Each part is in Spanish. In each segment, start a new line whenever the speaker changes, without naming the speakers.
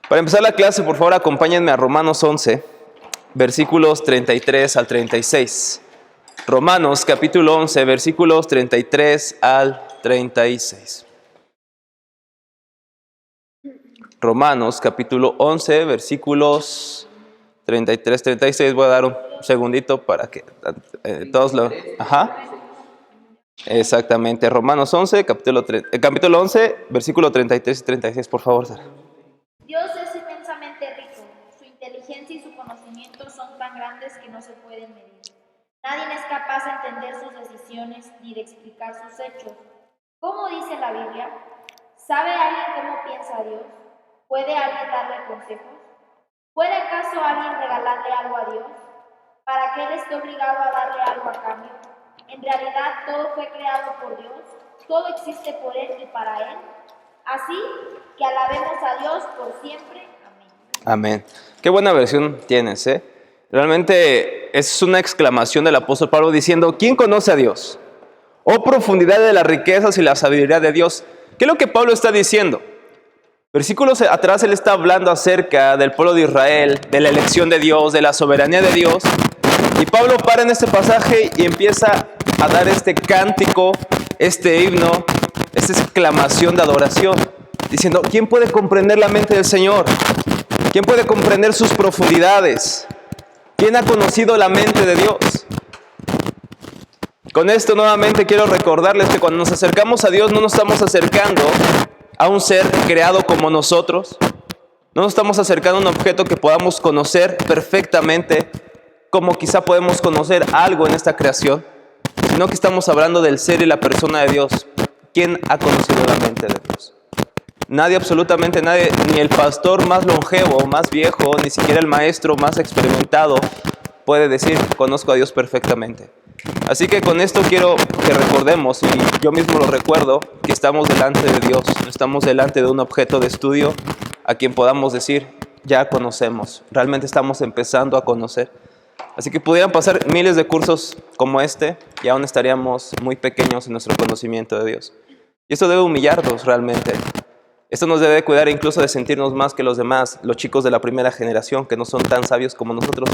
Para empezar la clase, por favor, acompáñenme a Romanos 11, versículos 33 al 36. Romanos capítulo 11, versículos 33 al 36. Romanos capítulo 11, versículos 33, 36. Voy a dar un segundito para que todos lo... Ajá. Exactamente. Romanos 11, capítulo 11, versículo 33 y 36, por favor, Sara.
Dios es inmensamente rico. Su inteligencia y su conocimiento son tan grandes que no se pueden medir. Nadie es capaz de entender sus decisiones ni de explicar sus hechos. ¿Cómo dice la Biblia? ¿Sabe alguien cómo piensa Dios? ¿Puede alguien darle consejos? ¿Puede acaso alguien regalarle algo a Dios para que Él esté obligado a darle algo a cambio? En realidad todo fue creado por Dios, todo existe por Él y para Él. Así que alabemos a Dios por siempre. Amén.
Amén. Qué buena versión tienes, ¿eh? Realmente es una exclamación del apóstol Pablo diciendo, ¿quién conoce a Dios? Oh profundidad de las riquezas y la sabiduría de Dios. ¿Qué es lo que Pablo está diciendo? Versículos atrás él está hablando acerca del pueblo de Israel, de la elección de Dios, de la soberanía de Dios. Y Pablo para en este pasaje y empieza a dar este cántico, este himno, esta exclamación de adoración, diciendo, ¿quién puede comprender la mente del Señor? ¿Quién puede comprender sus profundidades? ¿Quién ha conocido la mente de Dios? Con esto nuevamente quiero recordarles que cuando nos acercamos a Dios no nos estamos acercando a un ser creado como nosotros. No nos estamos acercando a un objeto que podamos conocer perfectamente, como quizá podemos conocer algo en esta creación, sino que estamos hablando del ser y la persona de Dios. ¿Quién ha conocido la mente de Dios? Nadie, absolutamente nadie, ni el pastor más longevo, más viejo, ni siquiera el maestro más experimentado puede decir, conozco a Dios perfectamente. Así que con esto quiero que recordemos, y yo mismo lo recuerdo, que estamos delante de Dios, no estamos delante de un objeto de estudio a quien podamos decir, ya conocemos, realmente estamos empezando a conocer. Así que pudieran pasar miles de cursos como este y aún estaríamos muy pequeños en nuestro conocimiento de Dios. Y esto debe humillarnos realmente. Esto nos debe cuidar incluso de sentirnos más que los demás, los chicos de la primera generación que no son tan sabios como nosotros.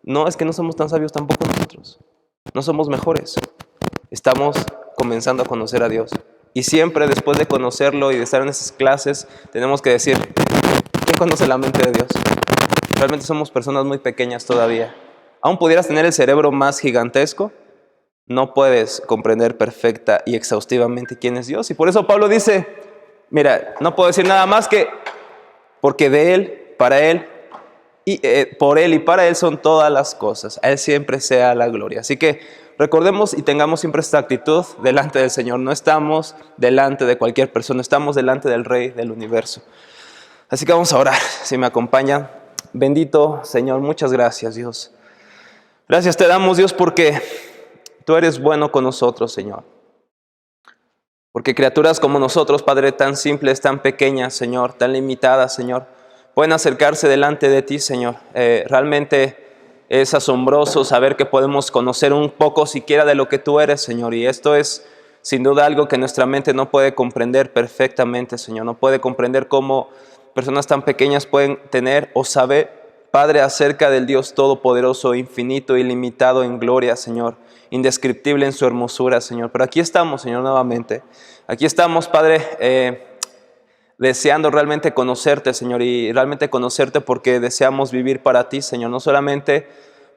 No, es que no somos tan sabios tampoco nosotros. No somos mejores. Estamos comenzando a conocer a Dios. Y siempre después de conocerlo y de estar en esas clases, tenemos que decir, ¿quién conoce la mente de Dios? Realmente somos personas muy pequeñas todavía. Aún pudieras tener el cerebro más gigantesco, no puedes comprender perfecta y exhaustivamente quién es Dios. Y por eso Pablo dice, mira, no puedo decir nada más que porque de Él, para Él, y por Él y para Él son todas las cosas. A Él siempre sea la gloria. Así que recordemos y tengamos siempre esta actitud delante del Señor. No estamos delante de cualquier persona, estamos delante del Rey del universo. Así que vamos a orar, si me acompañan. Bendito Señor, muchas gracias, Dios. Gracias te damos, Dios, porque tú eres bueno con nosotros, Señor. Porque criaturas como nosotros, Padre, tan simples, tan pequeñas, Señor, tan limitadas, Señor, pueden acercarse delante de ti, Señor. Realmente es asombroso saber que podemos conocer un poco siquiera de lo que tú eres, Señor. Y esto es sin duda algo que nuestra mente no puede comprender perfectamente, Señor. No puede comprender cómo personas tan pequeñas pueden tener o saber, Padre, acerca del Dios Todopoderoso, infinito, ilimitado en gloria, Señor, indescriptible en su hermosura, Señor. Pero aquí estamos, Señor, nuevamente. Aquí estamos, Padre, deseando realmente conocerte, Señor, y realmente conocerte porque deseamos vivir para ti, Señor. No solamente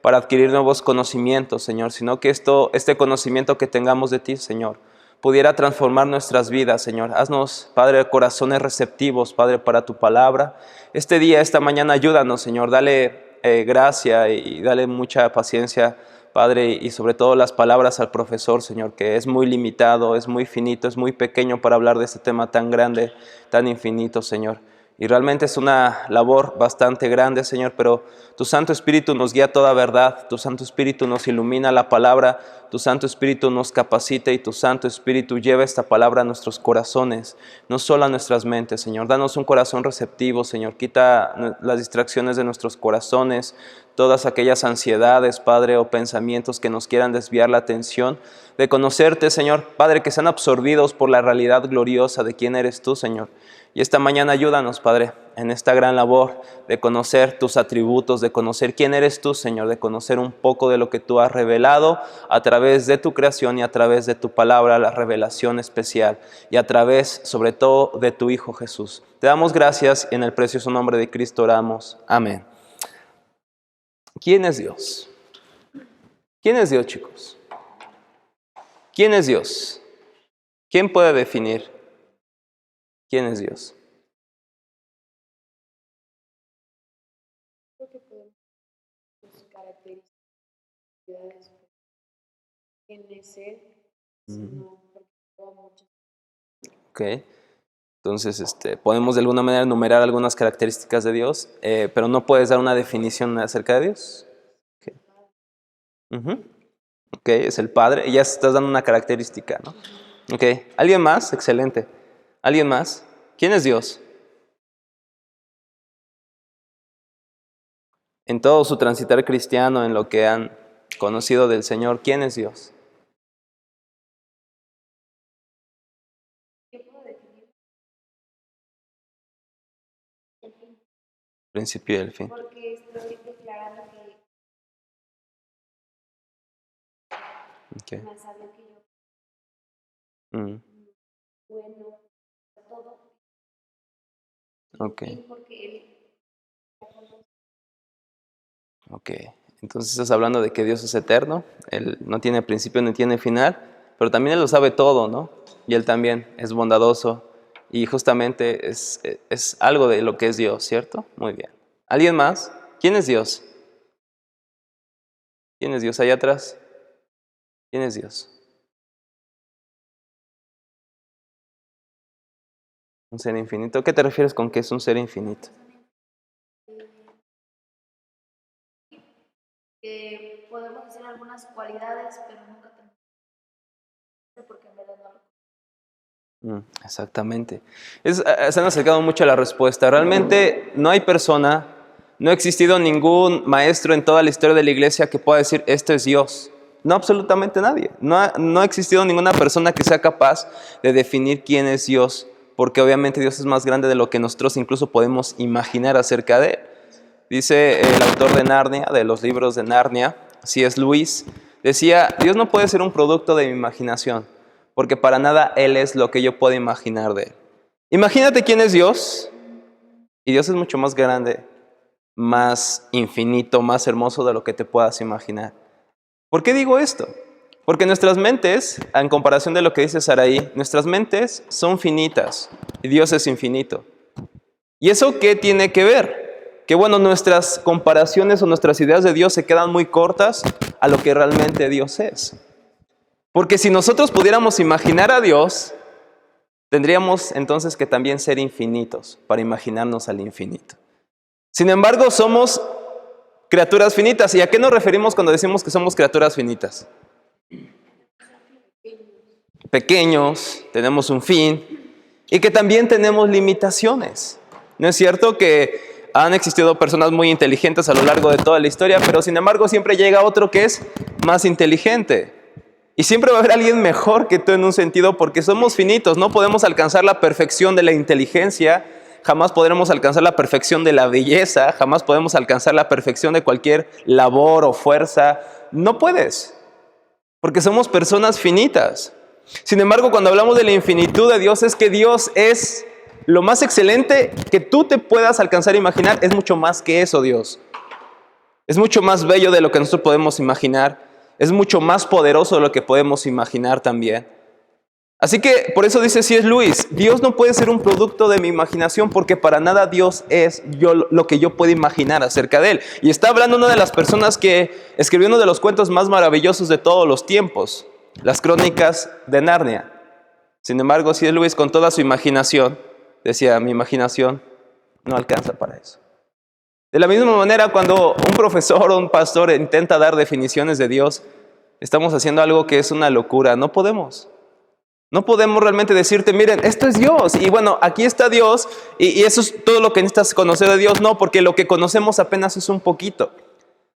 para adquirir nuevos conocimientos, Señor, sino que este conocimiento que tengamos de ti, Señor, pudiera transformar nuestras vidas, Señor. Haznos, Padre, corazones receptivos, Padre, para tu palabra. Este día, esta mañana, ayúdanos, Señor. Dale gracia y dale mucha paciencia, Padre, y sobre todo las palabras al profesor, Señor, que es muy limitado, es muy finito, es muy pequeño para hablar de este tema tan grande, tan infinito, Señor. Y realmente es una labor bastante grande, Señor, pero tu Santo Espíritu nos guía a toda verdad, tu Santo Espíritu nos ilumina la palabra, tu Santo Espíritu nos capacita y tu Santo Espíritu lleva esta palabra a nuestros corazones, no solo a nuestras mentes, Señor. Danos un corazón receptivo, Señor. Quita las distracciones de nuestros corazones, todas aquellas ansiedades, Padre, o pensamientos que nos quieran desviar la atención de conocerte, Señor. Padre, que sean absorbidos por la realidad gloriosa de quién eres tú, Señor. Y esta mañana ayúdanos, Padre, en esta gran labor de conocer tus atributos, de conocer quién eres tú, Señor, de conocer un poco de lo que tú has revelado a través de tu creación y a través de tu palabra, la revelación especial, y a través, sobre todo, de tu Hijo Jesús. Te damos gracias y en el precioso nombre de Cristo oramos. Amén. ¿Quién es Dios? ¿Quién es Dios, chicos? ¿Quién es Dios? ¿Quién puede definir quién es Dios?
Creo que podemos sus características, quién es él, sino porque toda muchas.
Ok. Entonces, podemos de alguna manera enumerar algunas características de Dios, pero no puedes dar una definición acerca de Dios. Okay. Ok, es el Padre, y ya estás dando una característica, ¿no? Ok, ¿alguien más? Excelente. ¿Alguien más? ¿Quién es Dios? En todo su transitar cristiano, en lo que han conocido del Señor, ¿quién es Dios?
¿Qué puedo definir? El fin,
Principio y el fin.
porque estoy declarando que
Okay.
más sabio que yo,
Mm,
bueno, todo,
ok,
y porque él
ok. Entonces estás hablando de que Dios es eterno, Él no tiene principio ni tiene final, pero también Él lo sabe todo, ¿no? Y Él también es bondadoso y justamente es algo de lo que es Dios, ¿cierto? Muy bien. ¿Alguien más? ¿Quién es Dios? ¿Quién es Dios allá atrás? ¿Quién es Dios? Un ser infinito. ¿Qué te refieres con que es un ser infinito?
Que podemos decir algunas cualidades, pero nunca tenemos porque en verdad no lo.
Exactamente. Se han acercado mucho a la respuesta. Realmente no hay persona, no ha existido ningún maestro en toda la historia de la iglesia que pueda decir, esto es Dios. No, absolutamente nadie. No ha existido ninguna persona que sea capaz de definir quién es Dios, porque obviamente Dios es más grande de lo que nosotros incluso podemos imaginar acerca de Él. Dice el autor de Narnia, de los libros de Narnia, C.S. Lewis, decía, Dios no puede ser un producto de mi imaginación, porque para nada Él es lo que yo puedo imaginar de Él. Imagínate quién es Dios, y Dios es mucho más grande, más infinito, más hermoso de lo que te puedas imaginar. ¿Por qué digo esto? Porque nuestras mentes, en comparación de lo que dice Saraí, nuestras mentes son finitas, y Dios es infinito. ¿Y eso qué tiene que ver? Que bueno, nuestras comparaciones o nuestras ideas de Dios se quedan muy cortas a lo que realmente Dios es. Porque si nosotros pudiéramos imaginar a Dios, tendríamos entonces que también ser infinitos para imaginarnos al infinito. Sin embargo, somos criaturas finitas. ¿Y a qué nos referimos cuando decimos que somos criaturas finitas? Pequeños, tenemos un fin y que también tenemos limitaciones. ¿No es cierto que han existido personas muy inteligentes a lo largo de toda la historia, pero sin embargo siempre llega otro que es más inteligente? Y siempre va a haber alguien mejor que tú en un sentido porque somos finitos, no podemos alcanzar la perfección de la inteligencia, jamás podremos alcanzar la perfección de la belleza, jamás podemos alcanzar la perfección de cualquier labor o fuerza. No puedes, porque somos personas finitas. Sin embargo, cuando hablamos de la infinitud de Dios, es que Dios es lo más excelente que tú te puedas alcanzar a imaginar. Es mucho más que eso, Dios. Es mucho más bello de lo que nosotros podemos imaginar. Es mucho más poderoso de lo que podemos imaginar también. Así que por eso dice C.S. Lewis, Dios no puede ser un producto de mi imaginación porque para nada Dios es lo que yo puedo imaginar acerca de Él. Y está hablando una de las personas que escribió uno de los cuentos más maravillosos de todos los tiempos, las Crónicas de Narnia. Sin embargo, C.S. Lewis con toda su imaginación decía, mi imaginación no alcanza para eso. De la misma manera, cuando un profesor o un pastor intenta dar definiciones de Dios, estamos haciendo algo que es una locura. No podemos. No podemos realmente decirte, miren, esto es Dios. Y bueno, aquí está Dios y eso es todo lo que necesitas conocer de Dios. No, porque lo que conocemos apenas es un poquito.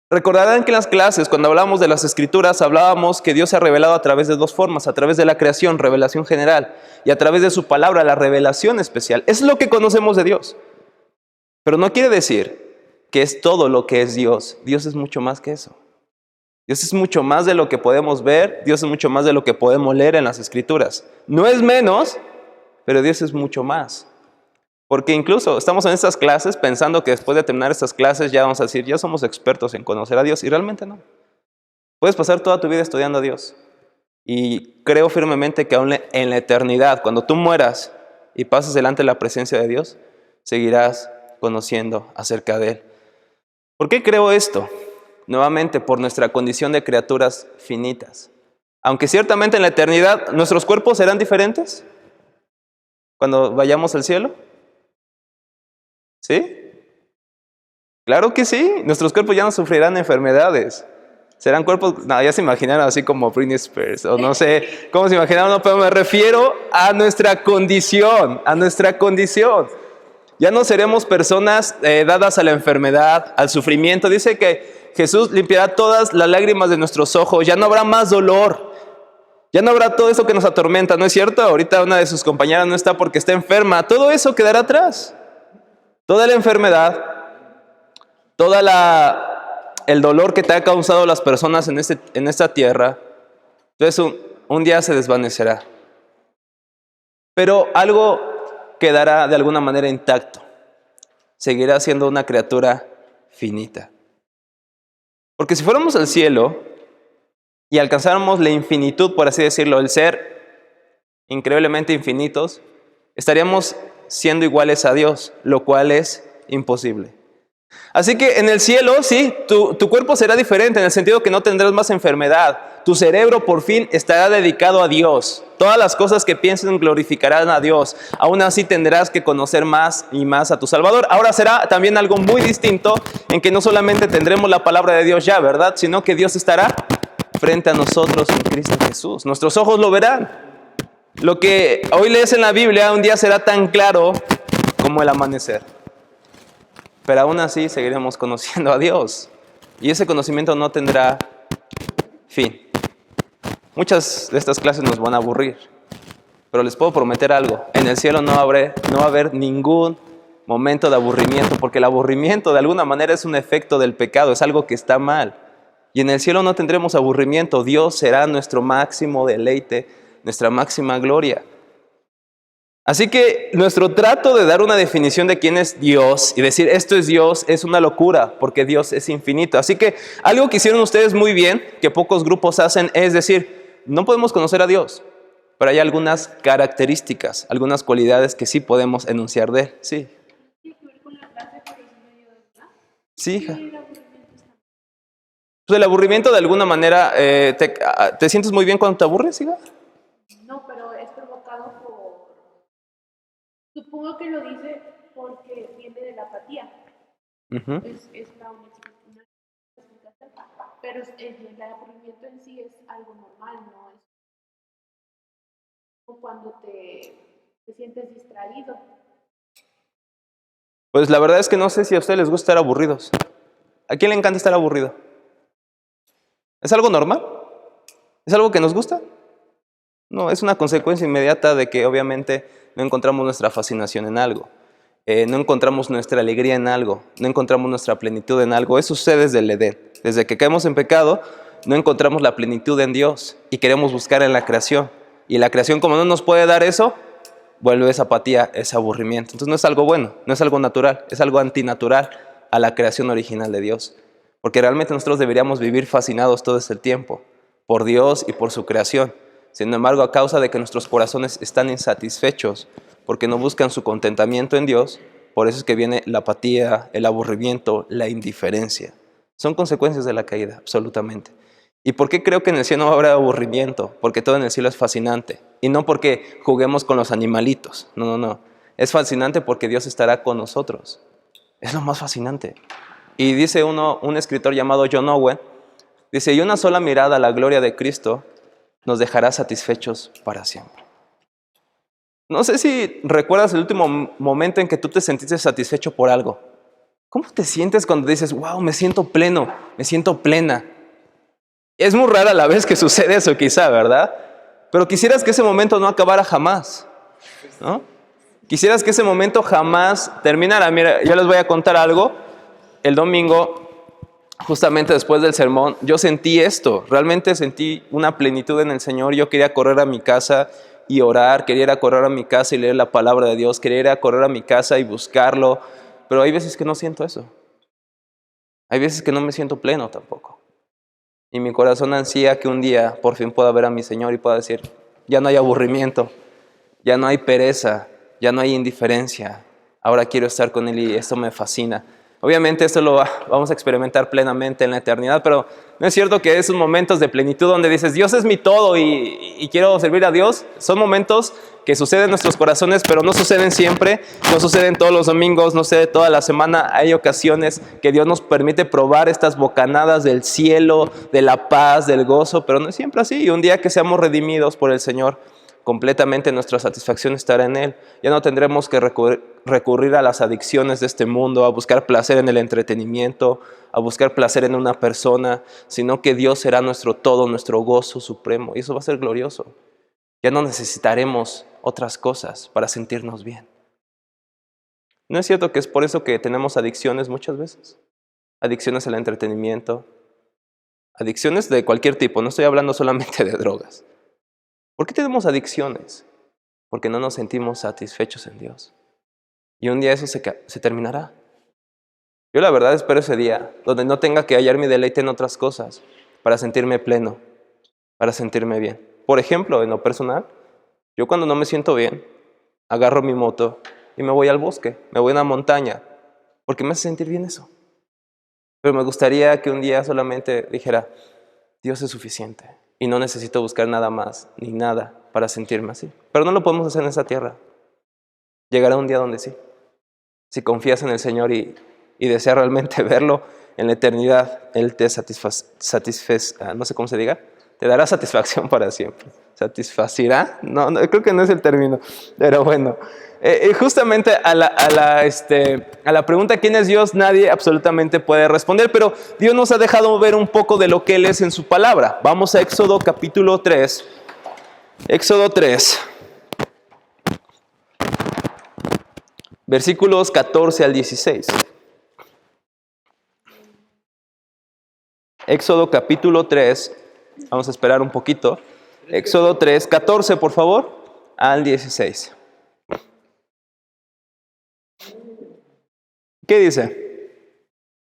Recordarán que en las clases, cuando hablábamos de las Escrituras, hablábamos que Dios se ha revelado a través de dos formas. A través de la creación, revelación general. Y a través de su palabra, la revelación especial. Es lo que conocemos de Dios. Pero no quiere decir que es todo lo que es Dios. Dios es mucho más que eso. Dios es mucho más de lo que podemos ver, Dios es mucho más de lo que podemos leer en las Escrituras. No es menos, pero Dios es mucho más. Porque incluso estamos en estas clases pensando que después de terminar estas clases ya vamos a decir, ya somos expertos en conocer a Dios, y realmente no. Puedes pasar toda tu vida estudiando a Dios. Y creo firmemente que aún en la eternidad, cuando tú mueras y pases delante de la presencia de Dios, seguirás conociendo acerca de Él. ¿Por qué creo esto? Nuevamente, por nuestra condición de criaturas finitas. Aunque ciertamente en la eternidad nuestros cuerpos serán diferentes cuando vayamos al cielo. ¿Sí? Claro que sí. Nuestros cuerpos ya no sufrirán enfermedades. Serán cuerpos, no, ya se imaginaron así como Britney Spears, o no sé cómo se imaginaron, no, pero me refiero a nuestra condición, Ya no seremos personas dadas a la enfermedad, al sufrimiento. Dice que Jesús limpiará todas las lágrimas de nuestros ojos. Ya no habrá más dolor. Ya no habrá todo eso que nos atormenta, ¿no es cierto? Ahorita una de sus compañeras no está porque está enferma. Todo eso quedará atrás. Toda la enfermedad, el dolor que te ha causado las personas en esta tierra, entonces un día se desvanecerá. Pero algo quedará de alguna manera intacto. Seguirá siendo una criatura finita. Porque si fuéramos al cielo y alcanzáramos la infinitud, por así decirlo, el ser increíblemente infinitos, estaríamos siendo iguales a Dios, lo cual es imposible. Así que en el cielo, sí, tu cuerpo será diferente en el sentido que no tendrás más enfermedad. Tu cerebro por fin estará dedicado a Dios. Todas las cosas que piensen glorificarán a Dios. Aún así tendrás que conocer más y más a tu Salvador. Ahora será también algo muy distinto en que no solamente tendremos la palabra de Dios ya, ¿verdad? Sino que Dios estará frente a nosotros en Cristo Jesús. Nuestros ojos lo verán. Lo que hoy lees en la Biblia un día será tan claro como el amanecer. Pero aún así seguiremos conociendo a Dios. Y ese conocimiento no tendrá fin. Muchas de estas clases nos van a aburrir. Pero les puedo prometer algo. En el cielo no va a haber ningún momento de aburrimiento. Porque el aburrimiento de alguna manera es un efecto del pecado. Es algo que está mal. Y en el cielo no tendremos aburrimiento. Dios será nuestro máximo deleite, nuestra máxima gloria. Así que nuestro trato de dar una definición de quién es Dios y decir esto es Dios es una locura porque Dios es infinito. Así que algo que hicieron ustedes muy bien, que pocos grupos hacen, es decir, no podemos conocer a Dios, pero hay algunas características, algunas cualidades que sí podemos enunciar de Él. Sí.
¿Tiene que ver con la clase, pero es medio de verdad?
Sí, hija.
Sí, el aburrimiento está.
Pues el aburrimiento de alguna manera, ¿te sientes muy bien cuando te aburres, hija?
No, pero es provocado por... Supongo que lo dice porque viene de la apatía.
Uh-huh.
Es una explicación. Pero el aburrimiento en sí es algo normal, ¿no? Es como cuando te sientes distraído.
Pues la verdad es que no sé si a ustedes les gusta estar aburridos. ¿A quién le encanta estar aburrido? ¿Es algo normal? ¿Es algo que nos gusta? No, es una consecuencia inmediata de que obviamente no encontramos nuestra fascinación en algo. No encontramos nuestra alegría en algo. No encontramos nuestra plenitud en algo. Eso sucede desde el Edén. Desde que caemos en pecado, no encontramos la plenitud en Dios y queremos buscar en la creación. Y la creación, como no nos puede dar eso, vuelve esa apatía, ese aburrimiento. Entonces no es algo bueno, no es algo natural, es algo antinatural a la creación original de Dios. Porque realmente nosotros deberíamos vivir fascinados todo este tiempo por Dios y por su creación. Sin embargo, a causa de que nuestros corazones están insatisfechos porque no buscan su contentamiento en Dios, por eso es que viene la apatía, el aburrimiento, la indiferencia. Son consecuencias de la caída, absolutamente. ¿Y por qué creo que en el cielo no habrá aburrimiento? Porque todo en el cielo es fascinante. Y no porque juguemos con los animalitos. No. Es fascinante porque Dios estará con nosotros. Es lo más fascinante. Y dice un escritor llamado John Owen, dice, y una sola mirada a la gloria de Cristo nos dejará satisfechos para siempre. No sé si recuerdas el último momento en que tú te sentiste satisfecho por algo. ¿Cómo te sientes cuando dices, wow, me siento pleno, me siento plena? Es muy rara la vez que sucede eso quizá, ¿verdad? Pero quisieras que ese momento no acabara jamás, ¿no? Quisieras que ese momento jamás terminara. Mira, yo les voy a contar algo. El domingo, justamente después del sermón, yo sentí esto. Realmente sentí una plenitud en el Señor. Yo quería correr a mi casa y orar. Quería ir a correr a mi casa y leer la palabra de Dios. Quería ir a correr a mi casa y buscarlo. Pero hay veces que no siento eso. Hay veces que no me siento pleno tampoco. Y mi corazón ansía que un día por fin pueda ver a mi Señor y pueda decir, ya no hay aburrimiento, ya no hay pereza, ya no hay indiferencia. Ahora quiero estar con Él y esto me fascina. Obviamente esto lo vamos a experimentar plenamente en la eternidad, pero ¿no es cierto que esos momentos de plenitud donde dices, Dios es mi todo y quiero servir a Dios? Son momentos que suceden en nuestros corazones, pero no suceden siempre, no suceden todos los domingos, no sucede toda la semana. Hay ocasiones que Dios nos permite probar estas bocanadas del cielo, de la paz, del gozo, pero no es siempre así. Y un día que seamos redimidos por el Señor, completamente nuestra satisfacción estará en Él. Ya no tendremos que recurrir a las adicciones de este mundo, a buscar placer en el entretenimiento, a buscar placer en una persona, sino que Dios será nuestro todo, nuestro gozo supremo. Y eso va a ser glorioso. Ya no necesitaremos otras cosas para sentirnos bien. ¿No es cierto que es por eso que tenemos adicciones muchas veces? Adicciones al entretenimiento, adicciones de cualquier tipo, no estoy hablando solamente de drogas. ¿Por qué tenemos adicciones? Porque no nos sentimos satisfechos en Dios. Y un día eso se terminará. Yo la verdad espero ese día, donde no tenga que hallar mi deleite en otras cosas, para sentirme pleno, para sentirme bien. Por ejemplo, en lo personal, yo cuando no me siento bien, agarro mi moto y me voy al bosque, me voy a una montaña, porque me hace sentir bien eso. Pero me gustaría que un día solamente dijera, Dios es suficiente. Y no necesito buscar nada más, ni nada, para sentirme así. Pero no lo podemos hacer en esta tierra. Llegará un día donde sí. Si confías en el Señor y deseas realmente verlo en la eternidad, Él te no sé cómo se diga, te dará satisfacción para siempre. ¿Satisfacirá? No, creo que no es el término, pero bueno. Justamente a la pregunta ¿quién es Dios? Nadie absolutamente puede responder, pero Dios nos ha dejado ver un poco de lo que Él es en su palabra. Vamos a Éxodo capítulo 3. Éxodo 3. Versículos 14 al 16. Éxodo capítulo 3. Vamos a esperar un poquito. Éxodo 3, 14 por favor, al 16. ¿Qué dice?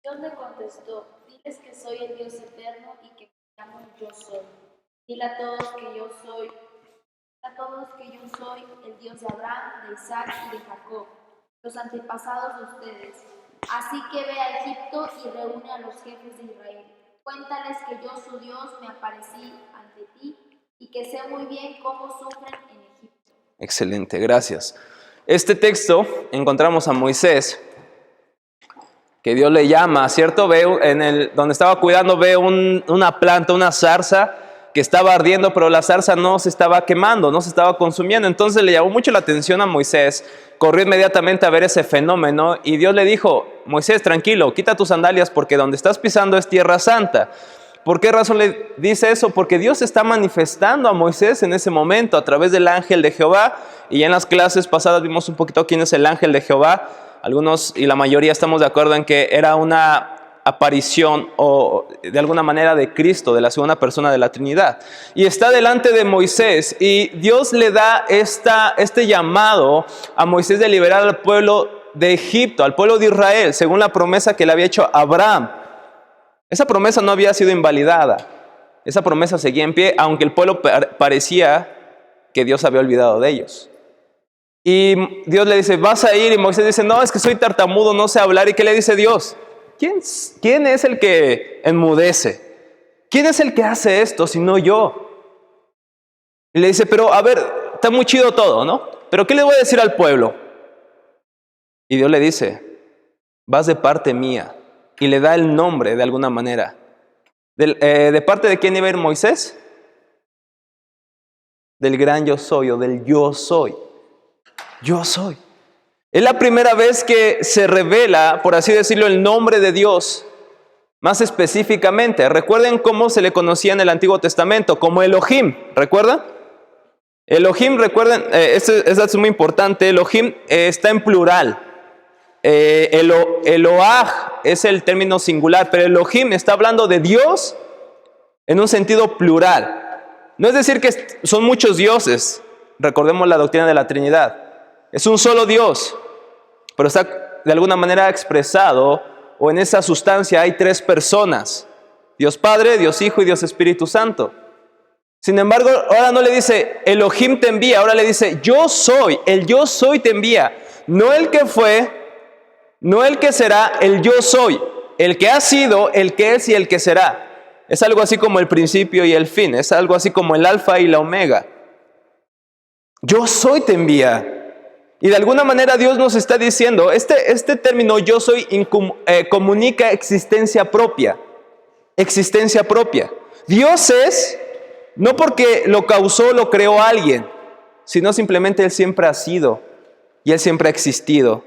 Dios le contestó, diles que soy el Dios eterno y que me llamo yo soy. Dile a todos que yo soy, el Dios de Abraham, de Isaac y de Jacob, los antepasados de ustedes. Así que ve a Egipto y reúne a los jefes de Israel. Cuéntales que yo, su Dios, me aparecí ante ti y que sé muy bien cómo sufren en Egipto.
Excelente, gracias. Este texto encontramos a Moisés, que Dios le llama, ¿cierto? Ve donde estaba cuidando, ve una planta, una zarza que estaba ardiendo, pero la zarza no se estaba quemando, no se estaba consumiendo. Entonces le llamó mucho la atención a Moisés, corrió inmediatamente a ver ese fenómeno y Dios le dijo, Moisés, tranquilo, quita tus sandalias porque donde estás pisando es tierra santa. ¿Por qué razón le dice eso? Porque Dios está manifestando a Moisés en ese momento a través del ángel de Jehová. Y ya en las clases pasadas vimos un poquito quién es el ángel de Jehová. Algunos y la mayoría estamos de acuerdo en que era una aparición o de alguna manera de Cristo, de la segunda persona de la Trinidad. Y está delante de Moisés y Dios le da este llamado a Moisés de liberar al pueblo de Egipto, al pueblo de Israel, según la promesa que le había hecho a Abraham. Esa promesa no había sido invalidada. Esa promesa seguía en pie, aunque el pueblo parecía que Dios había olvidado de ellos. Y Dios le dice, vas a ir, y Moisés dice, no, es que soy tartamudo, no sé hablar. ¿Y qué le dice Dios? ¿Quién es el que enmudece? ¿Quién es el que hace esto sino yo? Y le dice, pero a ver, está muy chido todo, ¿no? Pero ¿qué le voy a decir al pueblo? Y Dios le dice, vas de parte mía. Y le da el nombre de alguna manera. ¿De parte de quién iba a ir Moisés? Del gran yo soy o del yo soy. Yo soy. Es la primera vez que se revela, por así decirlo, el nombre de Dios. Más específicamente, recuerden cómo se le conocía en el Antiguo Testamento, como Elohim, ¿recuerdan? Elohim, recuerden, este es muy importante, Elohim está en plural. Eloah es el término singular, pero Elohim está hablando de Dios en un sentido plural. No es decir que son muchos dioses, recordemos la doctrina de la Trinidad. Es un solo Dios, pero está de alguna manera expresado, o en esa sustancia hay tres personas: Dios Padre, Dios Hijo y Dios Espíritu Santo. Sin embargo, ahora no le dice Elohim te envía, ahora le dice yo soy, el yo soy te envía. No el que fue, no el que será, el yo soy, el que ha sido, el que es y el que será. Es algo así como el principio y el fin, es algo así como el alfa y la omega. Yo soy te envía. Y de alguna manera Dios nos está diciendo, este término yo soy comunica existencia propia. Existencia propia. Dios es, no porque lo causó, lo creó alguien, sino simplemente Él siempre ha sido y Él siempre ha existido,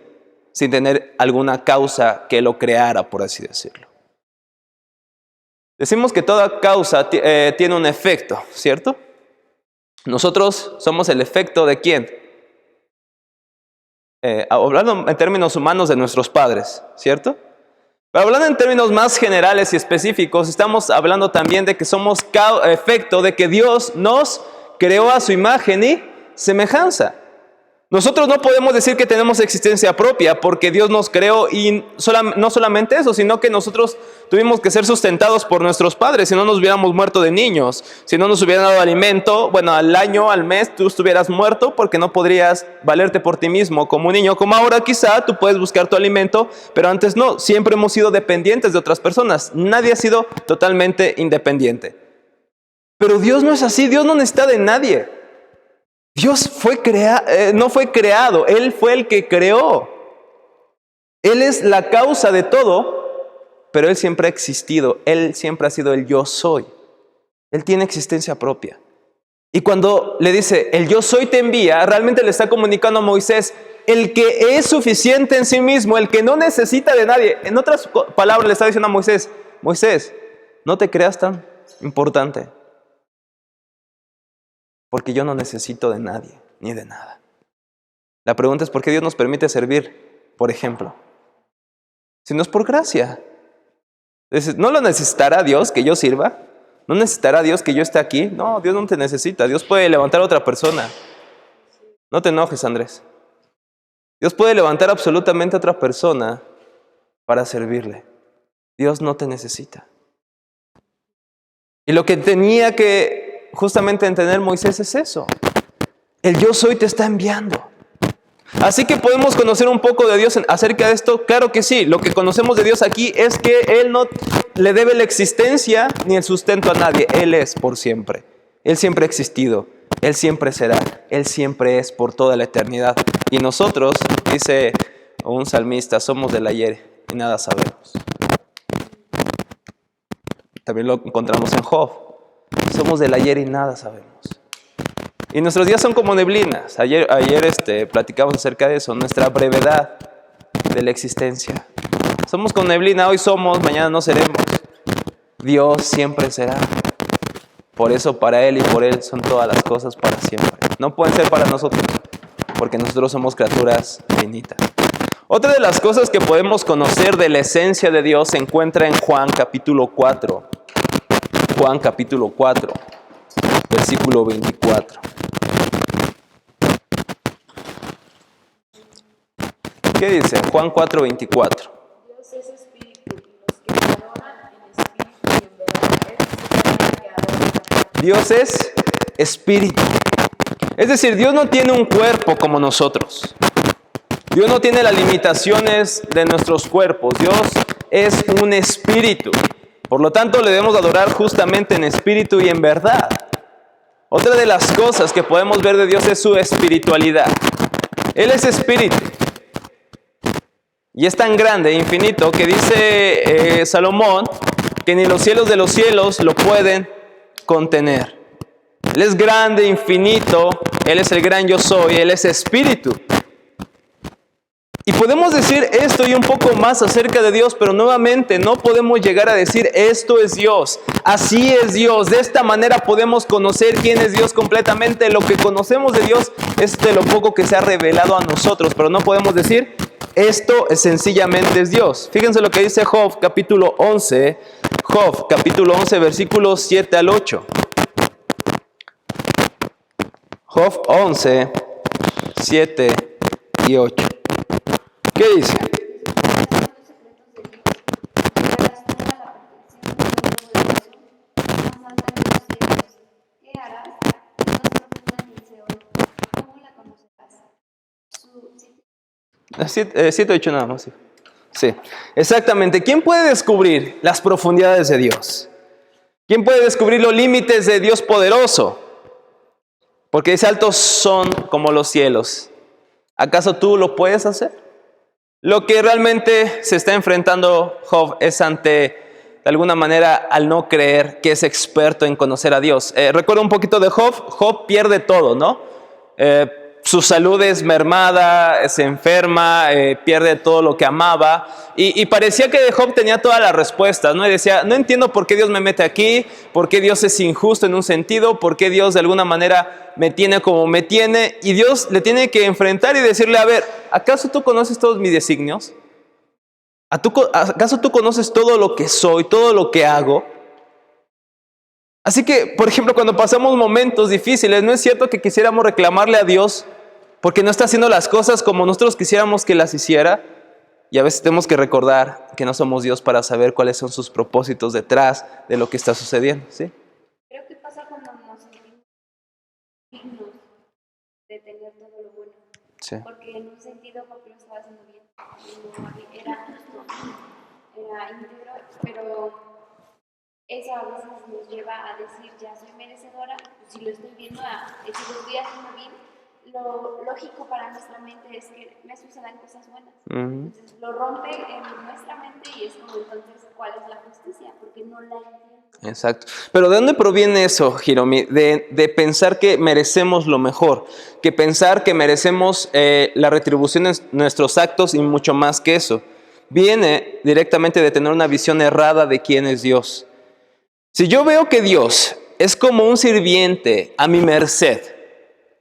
sin tener alguna causa que lo creara, por así decirlo. Decimos que toda causa tiene un efecto, ¿cierto? Nosotros somos el efecto ¿de quién? Hablando en términos humanos de nuestros padres, ¿cierto? Pero hablando en términos más generales y específicos, estamos hablando también de que somos efecto de que Dios nos creó a su imagen y semejanza. Nosotros no podemos decir que tenemos existencia propia porque Dios nos creó y no solamente eso, sino que nosotros tuvimos que ser sustentados por nuestros padres, si no nos hubiéramos muerto de niños, si no nos hubieran dado alimento, bueno, al año, al mes, tú estuvieras muerto porque no podrías valerte por ti mismo como un niño, como ahora quizá tú puedes buscar tu alimento, pero antes no, siempre hemos sido dependientes de otras personas, nadie ha sido totalmente independiente. Pero Dios no es así, Dios no necesita de nadie. Dios no fue creado, Él fue el que creó. Él es la causa de todo, pero Él siempre ha existido, Él siempre ha sido el yo soy. Él tiene existencia propia. Y cuando le dice, el yo soy te envía, realmente le está comunicando a Moisés, el que es suficiente en sí mismo, el que no necesita de nadie. En otras palabras le está diciendo a Moisés, Moisés, no te creas tan importante. Porque yo no necesito de nadie, ni de nada. La pregunta es, ¿por qué Dios nos permite servir, por ejemplo? Si no es por gracia. ¿No lo necesitará Dios que yo sirva? ¿No necesitará Dios que yo esté aquí? No, Dios no te necesita. Dios puede levantar a otra persona. No te enojes, Andrés. Dios puede levantar absolutamente a otra persona para servirle. Dios no te necesita. Y lo que tenía que justamente entender Moisés es eso. El yo soy te está enviando. Así que podemos conocer un poco de Dios acerca de esto. Claro que sí, lo que conocemos de Dios aquí es que Él no le debe la existencia ni el sustento a nadie. Él es por siempre. Él siempre ha existido. Él siempre será. Él siempre es por toda la eternidad. Y nosotros, dice un salmista, somos del ayer y nada sabemos. También lo encontramos en Job. Somos del ayer y nada sabemos. Y nuestros días son como neblinas. Ayer platicamos acerca de eso, nuestra brevedad de la existencia. Somos como neblina, hoy somos, mañana no seremos. Dios siempre será. Por eso para Él y por Él son todas las cosas para siempre. No pueden ser para nosotros, porque nosotros somos criaturas finitas. Otra de las cosas que podemos conocer de la esencia de Dios se encuentra en Juan capítulo 4. Juan capítulo 4, versículo 24. ¿Qué dice? Juan 4, 24.
Dios es espíritu, y los que le adoran en espíritu y en verdad, Él es el que adora.
Dios es espíritu. Es decir, Dios no tiene un cuerpo como nosotros. Dios no tiene las limitaciones de nuestros cuerpos. Dios es un espíritu. Por lo tanto, le debemos adorar justamente en espíritu y en verdad. Otra de las cosas que podemos ver de Dios es su espiritualidad. Él es espíritu. Y es tan grande e infinito que dice Salomón que ni los cielos de los cielos lo pueden contener. Él es grande, infinito. Él es el gran yo soy. Él es espíritu. Y podemos decir esto y un poco más acerca de Dios, pero nuevamente no podemos llegar a decir esto es Dios, así es Dios. De esta manera podemos conocer quién es Dios completamente. Lo que conocemos de Dios es de lo poco que se ha revelado a nosotros, pero no podemos decir esto es sencillamente es Dios. Fíjense lo que dice Job capítulo 11, Job capítulo 11 versículos 7 al 8. Job 11, 7 y 8. ¿Qué dice? Siete, 8 nada más. Sí, exactamente. ¿Quién puede descubrir las profundidades de Dios? ¿Quién puede descubrir los límites de Dios poderoso? Porque dice, altos son como los cielos. ¿Acaso tú lo puedes hacer? Lo que realmente se está enfrentando Job es ante, de alguna manera, al no creer que es experto en conocer a Dios. Recuerdo un poquito de Job. Job pierde todo, ¿no? Su salud es mermada, se enferma, pierde todo lo que amaba. Y parecía que Job tenía todas las respuestas, ¿no? Y decía, no entiendo por qué Dios me mete aquí, por qué Dios es injusto en un sentido, por qué Dios de alguna manera me tiene como me tiene. Y Dios le tiene que enfrentar y decirle, a ver, ¿acaso tú conoces todos mis designios? ¿Acaso tú conoces todo lo que soy, todo lo que hago? Así que, por ejemplo, cuando pasamos momentos difíciles, no es cierto que quisiéramos reclamarle a Dios porque no está haciendo las cosas como nosotros quisiéramos que las hiciera. Y a veces tenemos que recordar que no somos Dios para saber cuáles son sus propósitos detrás de lo que está sucediendo, ¿sí?
Creo que pasa cuando nos sentimos dignos de tener todo lo bueno.
Sí.
Porque en un sentido porque lo estaba haciendo bien. Era justo, era íntegro, pero eso a veces nos lleva a decir, ya soy merecedora, pues si lo estoy viendo, si lo estoy haciendo bien, lo lógico para nuestra mente es que me sucedan cosas buenas. Entonces lo rompe en nuestra mente y es como entonces, ¿cuál es la justicia? Porque no la entiendo.
Exacto. Pero ¿de dónde proviene eso, Hiromi? De pensar que merecemos lo mejor, que pensar que merecemos la retribución de nuestros actos y mucho más que eso. Viene directamente de tener una visión errada de quién es Dios. Si yo veo que Dios es como un sirviente a mi merced,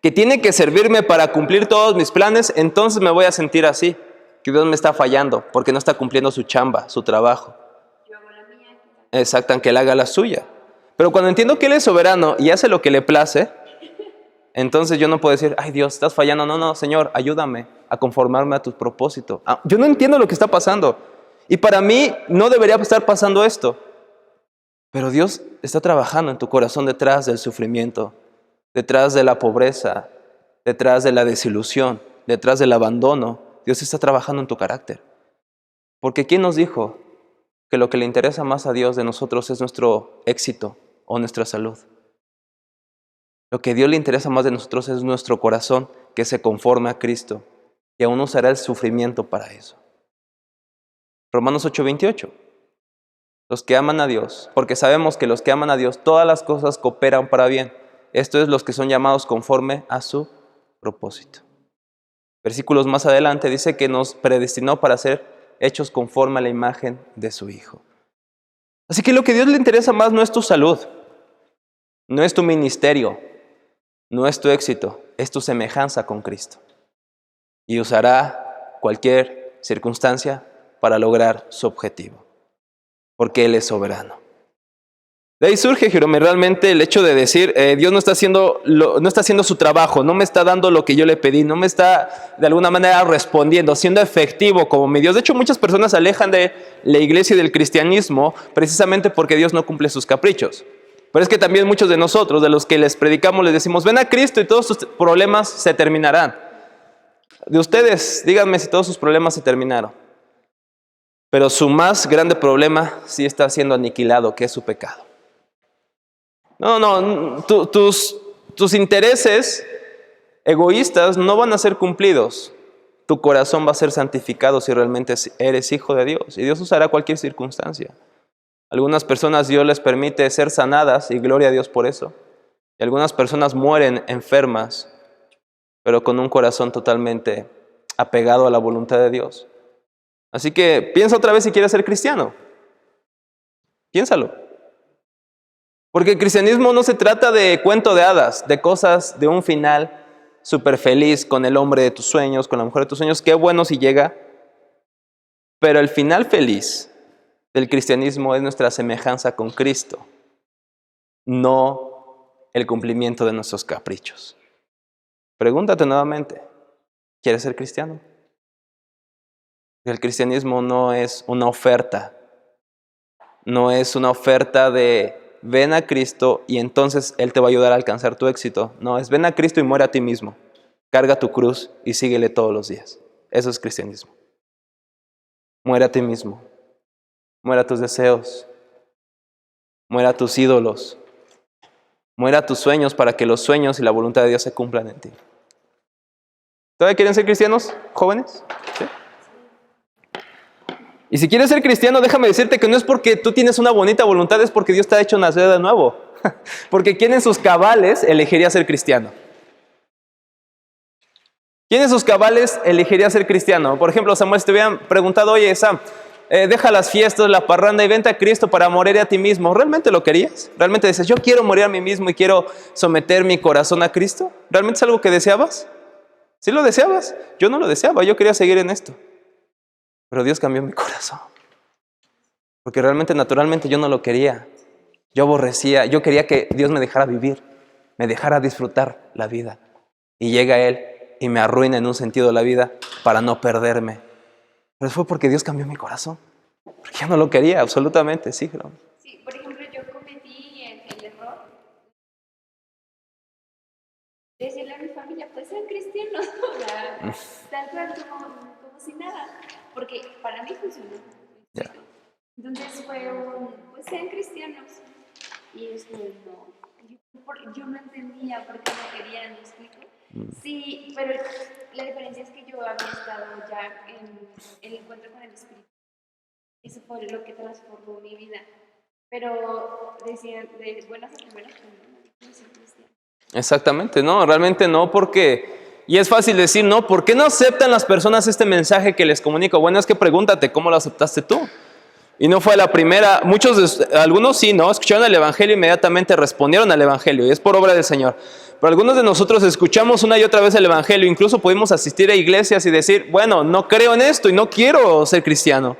que tiene que servirme para cumplir todos mis planes, entonces me voy a sentir así, que Dios me está fallando porque no está cumpliendo su chamba, su trabajo.
Yo hago la mía.
Exacto, aunque Él haga la suya. Pero cuando entiendo que Él es soberano y hace lo que le place, entonces yo no puedo decir, ay Dios, estás fallando. No, Señor, ayúdame a conformarme a tu propósito. Yo no entiendo lo que está pasando. Y para mí no debería estar pasando esto. Pero Dios está trabajando en tu corazón detrás del sufrimiento, detrás de la pobreza, detrás de la desilusión, detrás del abandono. Dios está trabajando en tu carácter. Porque ¿quién nos dijo que lo que le interesa más a Dios de nosotros es nuestro éxito o nuestra salud? Lo que a Dios le interesa más de nosotros es nuestro corazón que se conforme a Cristo y aún usará el sufrimiento para eso. Romanos 8:28. Los que aman a Dios, porque sabemos que los que aman a Dios, todas las cosas cooperan para bien. Esto es los que son llamados conforme a su propósito. Versículos más adelante dice que nos predestinó para ser hechos conforme a la imagen de su Hijo. Así que lo que a Dios le interesa más no es tu salud, no es tu ministerio, no es tu éxito, es tu semejanza con Cristo. Y usará cualquier circunstancia para lograr su objetivo. Porque Él es soberano. De ahí surge, Hiromi, realmente el hecho de decir, Dios no está haciendo su trabajo, no me está dando lo que yo le pedí, no me está de alguna manera respondiendo, siendo efectivo como mi Dios. De hecho, muchas personas se alejan de la iglesia y del cristianismo precisamente porque Dios no cumple sus caprichos. Pero es que también muchos de nosotros, de los que les predicamos, les decimos, ven a Cristo y todos sus problemas se terminarán. De ustedes, díganme si todos sus problemas se terminaron. Pero su más grande problema sí está siendo aniquilado, que es su pecado. Tus intereses egoístas no van a ser cumplidos. Tu corazón va a ser santificado si realmente eres hijo de Dios. Y Dios usará cualquier circunstancia. Algunas personas Dios les permite ser sanadas y gloria a Dios por eso. Y algunas personas mueren enfermas, pero con un corazón totalmente apegado a la voluntad de Dios. Así que piensa otra vez si quieres ser cristiano. Piénsalo. Porque el cristianismo no se trata de cuento de hadas, de cosas de un final súper feliz con el hombre de tus sueños, con la mujer de tus sueños. Qué bueno si llega. Pero el final feliz del cristianismo es nuestra semejanza con Cristo, no el cumplimiento de nuestros caprichos. Pregúntate nuevamente, ¿quieres ser cristiano? El cristianismo no es una oferta. No es una oferta de ven a Cristo y entonces Él te va a ayudar a alcanzar tu éxito. No, es ven a Cristo y muere a ti mismo. Carga tu cruz y síguele todos los días. Eso es cristianismo. Muere a ti mismo. Muere a tus deseos. Muere a tus ídolos. Muere a tus sueños para que los sueños y la voluntad de Dios se cumplan en ti. ¿Todavía quieren ser cristianos, jóvenes? ¿Sí? Y si quieres ser cristiano, déjame decirte que no es porque tú tienes una bonita voluntad, es porque Dios te ha hecho nacer de nuevo. Porque ¿quién en sus cabales elegiría ser cristiano? ¿Quién en sus cabales elegiría ser cristiano? Por ejemplo, Samuel, si te hubieran preguntado, oye, Sam, deja las fiestas, la parranda y vente a Cristo para morir a ti mismo. ¿Realmente lo querías? ¿Realmente dices, yo quiero morir a mí mismo y quiero someter mi corazón a Cristo? ¿Realmente es algo que deseabas? ¿Sí lo deseabas? Yo no lo deseaba, yo quería seguir en esto. Pero Dios cambió mi corazón. Porque realmente, naturalmente, yo no lo quería. Yo aborrecía, yo quería que Dios me dejara vivir, me dejara disfrutar la vida. Y llega Él y me arruina en un sentido la vida para no perderme. Pero fue porque Dios cambió mi corazón. Porque yo no lo quería, absolutamente, sí.
Sí, por ejemplo, yo cometí el error de decirle a mi familia, pues sean cristianos, tal cual como si nada, porque para mí funcionó.
Ya.
Entonces fue pues sean cristianos. Y no, yo no entendía por qué no querían, ¿me explico? Sí, pero la diferencia es que yo había estado ya en el encuentro con el Espíritu. Eso fue lo que transformó mi vida. Pero decían, de buenas a primeras, no soy cristiana.
Exactamente, no, realmente no, porque, y es fácil decir, no, ¿por qué no aceptan las personas este mensaje que les comunico? Bueno, es que pregúntate, ¿cómo lo aceptaste tú? Y no fue la primera, algunos sí, ¿no? Escucharon el Evangelio e inmediatamente respondieron al Evangelio, y es por obra del Señor. Pero algunos de nosotros escuchamos una y otra vez el Evangelio, incluso pudimos asistir a iglesias y decir, bueno, no creo en esto y no quiero ser cristiano.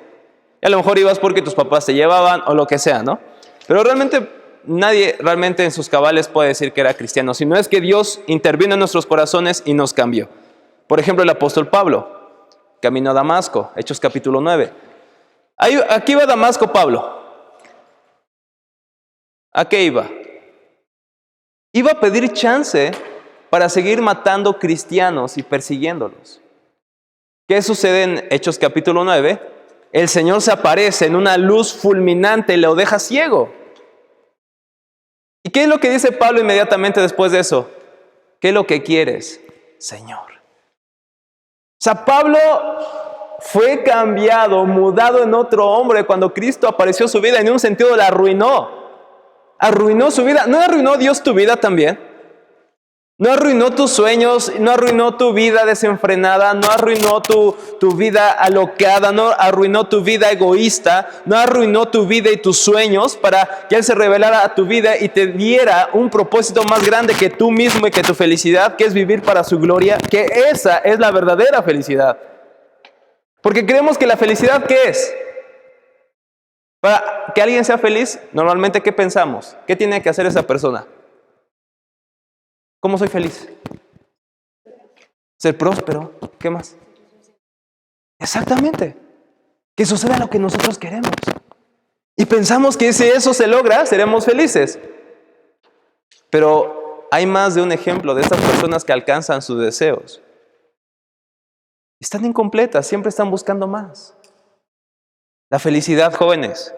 Y a lo mejor ibas porque tus papás te llevaban o lo que sea, ¿no? Pero realmente nadie realmente en sus cabales puede decir que era cristiano, sino es que Dios intervino en nuestros corazones y nos cambió. Por ejemplo, el apóstol Pablo, camino a Damasco, Hechos capítulo 9. Aquí iba Damasco Pablo. ¿A qué iba? Iba a pedir chance para seguir matando cristianos y persiguiéndolos. ¿Qué sucede en Hechos capítulo 9? El Señor se aparece en una luz fulminante y lo deja ciego. ¿Y qué es lo que dice Pablo inmediatamente después de eso? ¿Qué es lo que quieres, Señor? O sea, Pablo fue cambiado, mudado en otro hombre cuando Cristo apareció en su vida. En un sentido la arruinó. Arruinó su vida. ¿No arruinó Dios tu vida también? No arruinó tus sueños, no arruinó tu vida desenfrenada, no arruinó tu vida alocada, no arruinó tu vida egoísta, no arruinó tu vida y tus sueños para que Él se revelara a tu vida y te diera un propósito más grande que tú mismo y que tu felicidad, que es vivir para su gloria, que esa es la verdadera felicidad. Porque creemos que la felicidad, ¿qué es? Para que alguien sea feliz, normalmente, ¿qué pensamos? ¿Qué tiene que hacer esa persona? ¿Cómo soy feliz? Ser próspero. ¿Qué más? Exactamente. Que suceda lo que nosotros queremos. Y pensamos que si eso se logra, seremos felices. Pero hay más de un ejemplo de estas personas que alcanzan sus deseos. Están incompletas, siempre están buscando más. La felicidad, jóvenes,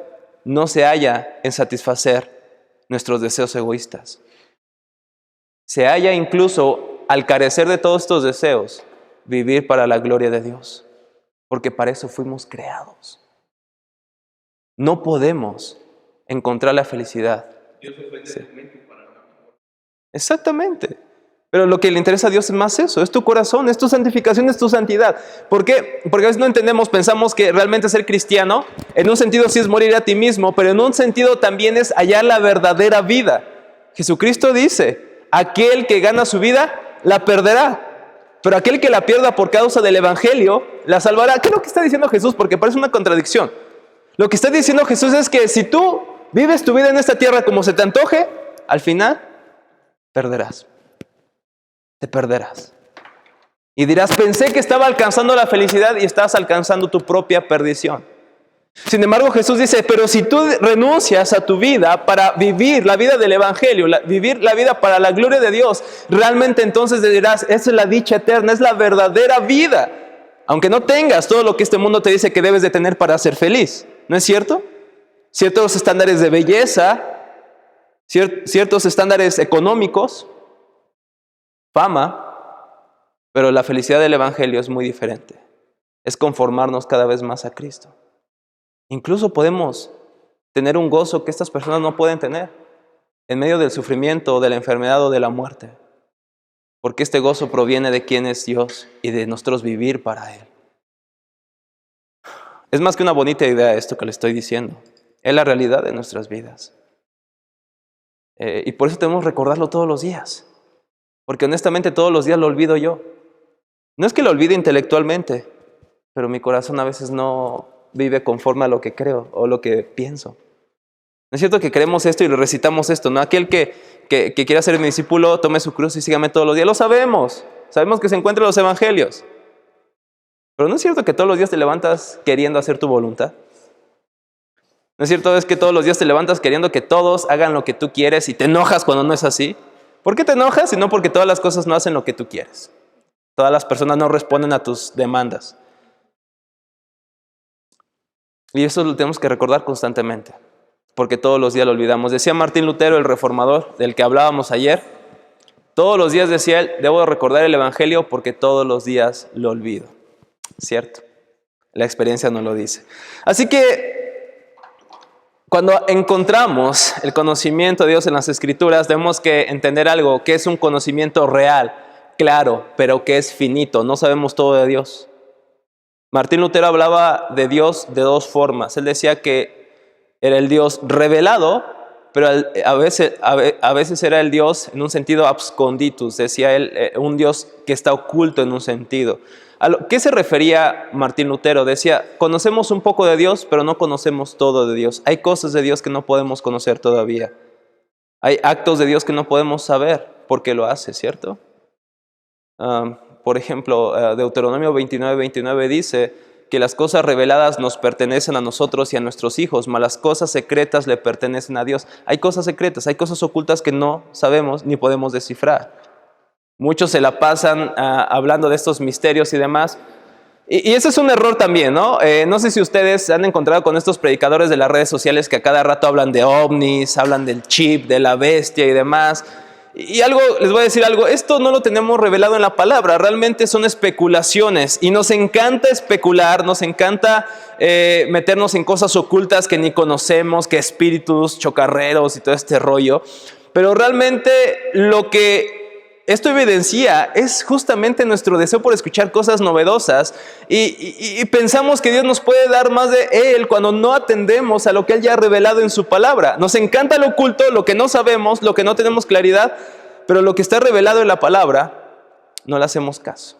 no se halla en satisfacer nuestros deseos egoístas. Se halla incluso, al carecer de todos estos deseos, vivir para la gloria de Dios. Porque para eso fuimos creados. No podemos encontrar la felicidad. Dios ofrece elementos para la mejor. Exactamente. Pero lo que le interesa a Dios es más eso, es tu corazón, es tu santificación, es tu santidad. ¿Por qué? Porque a veces no entendemos, pensamos que realmente ser cristiano, en un sentido sí es morir a ti mismo, pero en un sentido también es hallar la verdadera vida. Jesucristo dice, aquel que gana su vida, la perderá. Pero aquel que la pierda por causa del Evangelio, la salvará. ¿Qué es lo que está diciendo Jesús? Porque parece una contradicción. Lo que está diciendo Jesús es que si tú vives tu vida en esta tierra como se te antoje, al final perderás. Te perderás. Y dirás, pensé que estaba alcanzando la felicidad y estás alcanzando tu propia perdición. Sin embargo, Jesús dice, pero si tú renuncias a tu vida para vivir la vida del Evangelio, vivir la vida para la gloria de Dios, realmente entonces dirás, esa es la dicha eterna, es la verdadera vida. Aunque no tengas todo lo que este mundo te dice que debes de tener para ser feliz. ¿No es cierto? Ciertos estándares de belleza, ciertos estándares económicos, fama, pero la felicidad del Evangelio es muy diferente. Es conformarnos cada vez más a Cristo. Incluso podemos tener un gozo que estas personas no pueden tener en medio del sufrimiento, de la enfermedad o de la muerte. Porque este gozo proviene de quién es Dios y de nosotros vivir para Él. Es más que una bonita idea esto que le estoy diciendo. Es la realidad de nuestras vidas. Y por eso debemos recordarlo todos los días. Porque honestamente todos los días lo olvido yo. No es que lo olvide intelectualmente, pero mi corazón a veces no vive conforme a lo que creo o lo que pienso. ¿No es cierto que creemos esto y lo recitamos esto? ¿No? Aquel que quiera ser mi discípulo, tome su cruz y sígame todos los días. Lo sabemos. Sabemos que se encuentra en los evangelios. Pero ¿no es cierto que todos los días te levantas queriendo hacer tu voluntad? ¿No es cierto que todos los días te levantas queriendo que todos hagan lo que tú quieres y te enojas cuando no es así? ¿Por qué te enojas? Sino porque todas las cosas no hacen lo que tú quieres. Todas las personas no responden a tus demandas. Y eso lo tenemos que recordar constantemente, porque todos los días lo olvidamos. Decía Martín Lutero, el reformador, del que hablábamos ayer, todos los días decía él, debo recordar el Evangelio porque todos los días lo olvido. ¿Cierto? La experiencia nos lo dice. Así que cuando encontramos el conocimiento de Dios en las Escrituras, tenemos que entender algo, que es un conocimiento real, claro, pero que es finito. No sabemos todo de Dios. Martín Lutero hablaba de Dios de dos formas. Él decía que era el Dios revelado, pero a veces era el Dios en un sentido absconditus. Decía él, un Dios que está oculto en un sentido. ¿A qué se refería Martín Lutero? Decía, conocemos un poco de Dios, pero no conocemos todo de Dios. Hay cosas de Dios que no podemos conocer todavía. Hay actos de Dios que no podemos saber por qué lo hace, ¿cierto? Por ejemplo, Deuteronomio 29:29 dice que las cosas reveladas nos pertenecen a nosotros y a nuestros hijos, mas las cosas secretas le pertenecen a Dios. Hay cosas secretas, hay cosas ocultas que no sabemos ni podemos descifrar. Muchos se la pasan hablando de estos misterios y demás. Y ese es un error también, ¿no? No sé si ustedes se han encontrado con estos predicadores de las redes sociales que a cada rato hablan de ovnis, hablan del chip, de la bestia y demás. Y algo, les voy a decir algo, esto no lo tenemos revelado en la palabra, realmente son especulaciones y nos encanta especular, nos encanta meternos en cosas ocultas que ni conocemos, que espíritus, chocarreros y todo este rollo, pero realmente lo que esto evidencia es justamente nuestro deseo por escuchar cosas novedosas y pensamos que Dios nos puede dar más de Él cuando no atendemos a lo que Él ya ha revelado en su palabra. Nos encanta lo oculto, lo que no sabemos, lo que no tenemos claridad, pero lo que está revelado en la palabra no le hacemos caso.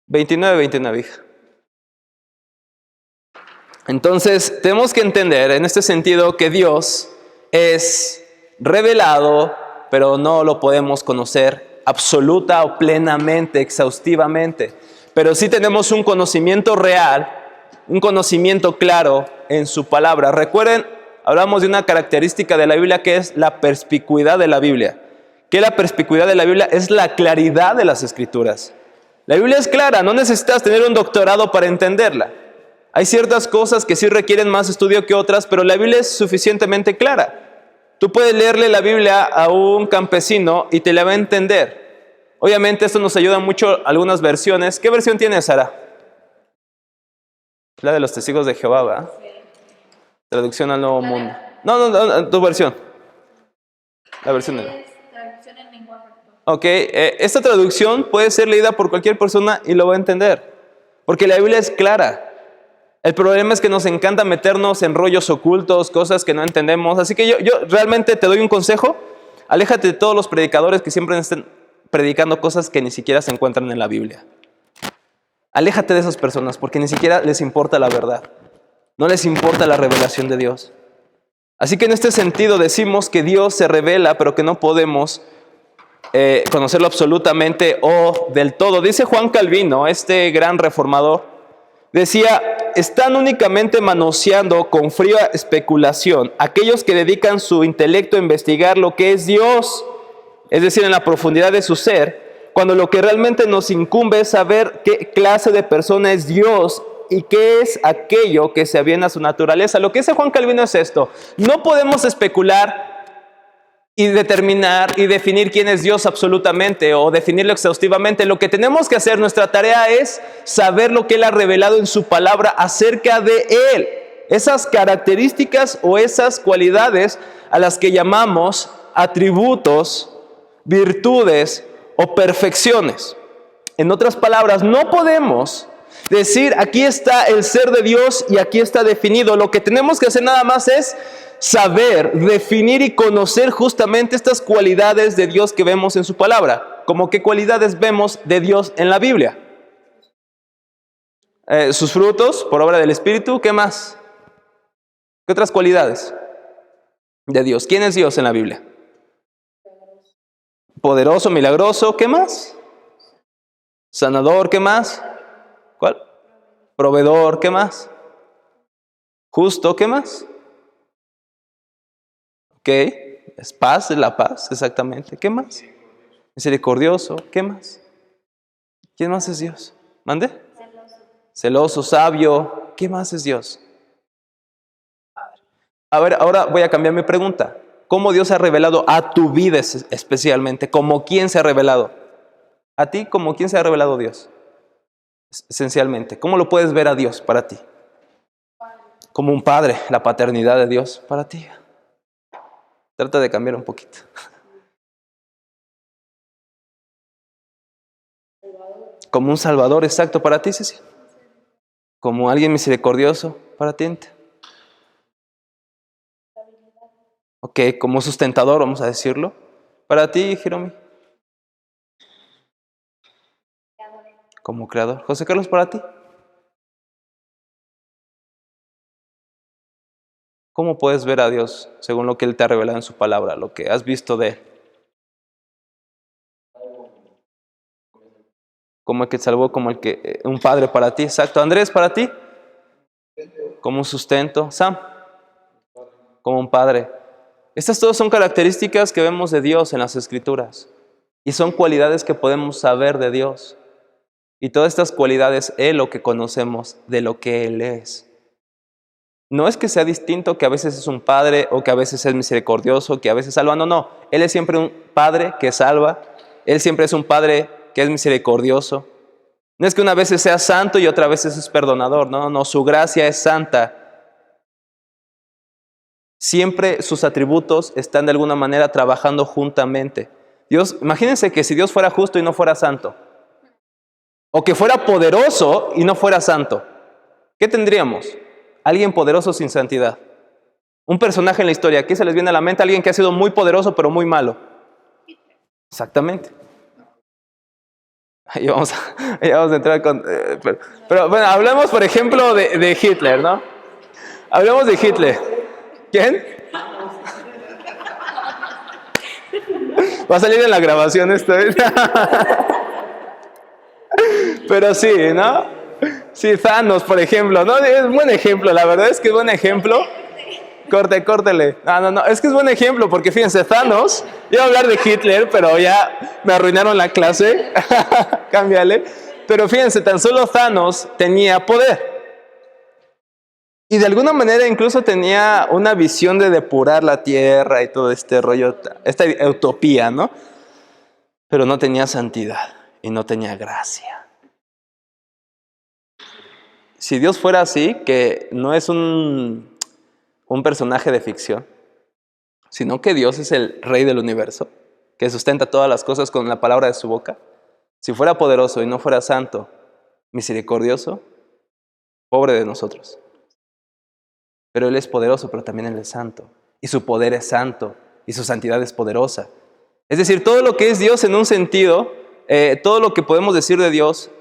29, hija. Entonces tenemos que entender en este sentido que Dios es revelado, pero no lo podemos conocer absoluta o plenamente, exhaustivamente. Pero sí tenemos un conocimiento real, un conocimiento claro en su palabra. Recuerden, hablamos de una característica de la Biblia que es la perspicuidad de la Biblia. ¿Qué es la perspicuidad de la Biblia? Es la claridad de las Escrituras. La Biblia es clara, no necesitas tener un doctorado para entenderla. Hay ciertas cosas que sí requieren más estudio que otras, pero la Biblia es suficientemente clara. Tú puedes leerle la Biblia a un campesino y te la va a entender. Obviamente esto nos ayuda mucho algunas versiones. ¿Qué versión tienes, Sara? La de los Testigos de Jehová, ¿verdad? Traducción al Nuevo Mundo. No, tu versión. La versión de...
Traducción en lenguaje actual.
Ok, esta traducción puede ser leída por cualquier persona y lo va a entender, porque la Biblia es clara. El problema es que nos encanta meternos en rollos ocultos, cosas que no entendemos. Así que yo realmente te doy un consejo. Aléjate de todos los predicadores que siempre estén predicando cosas que ni siquiera se encuentran en la Biblia. Aléjate de esas personas porque ni siquiera les importa la verdad. No les importa la revelación de Dios. Así que en este sentido decimos que Dios se revela, pero que no podemos conocerlo absolutamente o del todo. Dice Juan Calvino, este gran reformador, decía: están únicamente manoseando con fría especulación aquellos que dedican su intelecto a investigar lo que es Dios, es decir, en la profundidad de su ser, cuando lo que realmente nos incumbe es saber qué clase de persona es Dios y qué es aquello que se aviene a su naturaleza. Lo que dice Juan Calvino es esto: no podemos especular y determinar y definir quién es Dios absolutamente o definirlo exhaustivamente. Lo que tenemos que hacer, nuestra tarea es saber lo que Él ha revelado en su palabra acerca de Él. Esas características o esas cualidades a las que llamamos atributos, virtudes o perfecciones. En otras palabras, no podemos decir aquí está el ser de Dios y aquí está definido. Lo que tenemos que hacer nada más es saber, definir y conocer justamente estas cualidades de Dios que vemos en su palabra. ¿Cómo qué cualidades vemos de Dios en la Biblia? Sus frutos por obra del Espíritu. ¿Qué más? ¿Qué otras cualidades de Dios? ¿Quién es Dios en la Biblia? Poderoso, milagroso. ¿Qué más? Sanador. ¿Qué más? ¿Cuál? Proveedor. ¿Qué más? Justo. ¿Qué más? Ok, es paz, es la paz, exactamente. ¿Qué más? Misericordioso. ¿Qué más? ¿Quién más es Dios? ¿Mande? Celoso, sabio. ¿Qué más es Dios? A ver, ahora voy a cambiar mi pregunta. ¿Cómo Dios se ha revelado a tu vida especialmente? ¿Cómo quién se ha revelado? ¿A ti como quién se ha revelado Dios? Esencialmente. ¿Cómo lo puedes ver a Dios para ti? Como un padre, la paternidad de Dios para ti. Trata de cambiar un poquito. Como un salvador, exacto, para ti, Ceci. Como alguien misericordioso para ti. Ok, como sustentador, vamos a decirlo. Para ti, Jeromi. Como creador. José Carlos, para ti. ¿Cómo puedes ver a Dios según lo que Él te ha revelado en su palabra, lo que has visto de Él? Como el que te salvó, como el que un padre para ti, exacto. Andrés, para ti, como un sustento. Sam, como un padre. Estas todas son características que vemos de Dios en las Escrituras y son cualidades que podemos saber de Dios. Y todas estas cualidades es lo que conocemos de lo que Él es. No es que sea distinto, que a veces es un padre o que a veces es misericordioso, que a veces salva. No. Él es siempre un padre que salva. Él siempre es un padre que es misericordioso. No es que una vez sea santo y otra vez es perdonador. No. Su gracia es santa. Siempre sus atributos están de alguna manera trabajando juntamente. Dios, imagínense que si Dios fuera justo y no fuera santo, o que fuera poderoso y no fuera santo, ¿qué tendríamos? Alguien poderoso sin santidad. Un personaje en la historia, ¿qué se les viene a la mente? Alguien que ha sido muy poderoso pero muy malo. Exactamente. Ahí vamos a entrar con... pero bueno, hablemos por ejemplo de Hitler, ¿no? Hablemos de Hitler. ¿Quién? Va a salir en la grabación esto. Pero sí, ¿no? Sí, Thanos, por ejemplo. No, es un buen ejemplo, la verdad es que es buen ejemplo. Córtele. No, es que es buen ejemplo, porque fíjense, Thanos, iba a hablar de Hitler, pero ya me arruinaron la clase. Cámbiale. Pero fíjense, tan solo Thanos tenía poder. Y de alguna manera incluso tenía una visión de depurar la tierra y todo este rollo, esta utopía, ¿no? Pero no tenía santidad y no tenía gracia. Si Dios fuera así, que no es un personaje de ficción, sino que Dios es el rey del universo, que sustenta todas las cosas con la palabra de su boca, si fuera poderoso y no fuera santo, misericordioso, pobre de nosotros. Pero Él es poderoso, pero también Él es santo. Y su poder es santo, y su santidad es poderosa. Es decir, todo lo que es Dios en un sentido, todo lo que podemos decir de Dios,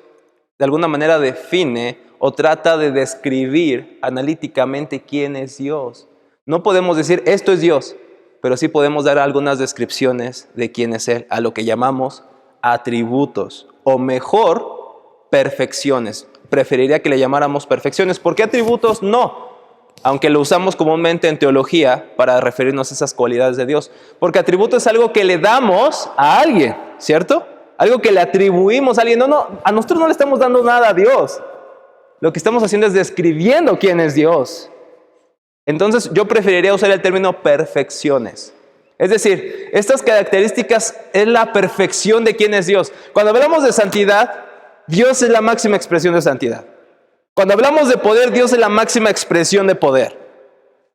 de alguna manera define o trata de describir analíticamente quién es Dios. No podemos decir, esto es Dios, pero sí podemos dar algunas descripciones de quién es Él, a lo que llamamos atributos, o mejor, perfecciones. Preferiría que le llamáramos perfecciones. ¿Por qué atributos? No. Aunque lo usamos comúnmente en teología para referirnos a esas cualidades de Dios. Porque atributo es algo que le damos a alguien, ¿cierto? Algo que le atribuimos a alguien. No, a nosotros no le estamos dando nada a Dios. Lo que estamos haciendo es describiendo quién es Dios. Entonces yo preferiría usar el término perfecciones. Es decir, estas características es la perfección de quién es Dios. Cuando hablamos de santidad, Dios es la máxima expresión de santidad. Cuando hablamos de poder, Dios es la máxima expresión de poder.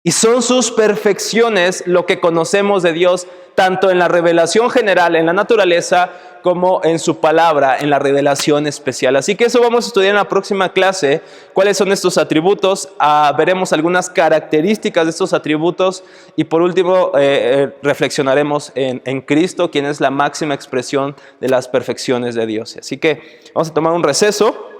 Y son sus perfecciones lo que conocemos de Dios, tanto en la revelación general, en la naturaleza, como en su palabra, en la revelación especial. Así que eso vamos a estudiar en la próxima clase. ¿Cuáles son estos atributos? Veremos algunas características de estos atributos. Y por último, reflexionaremos en Cristo, quien es la máxima expresión de las perfecciones de Dios. Así que vamos a tomar un receso.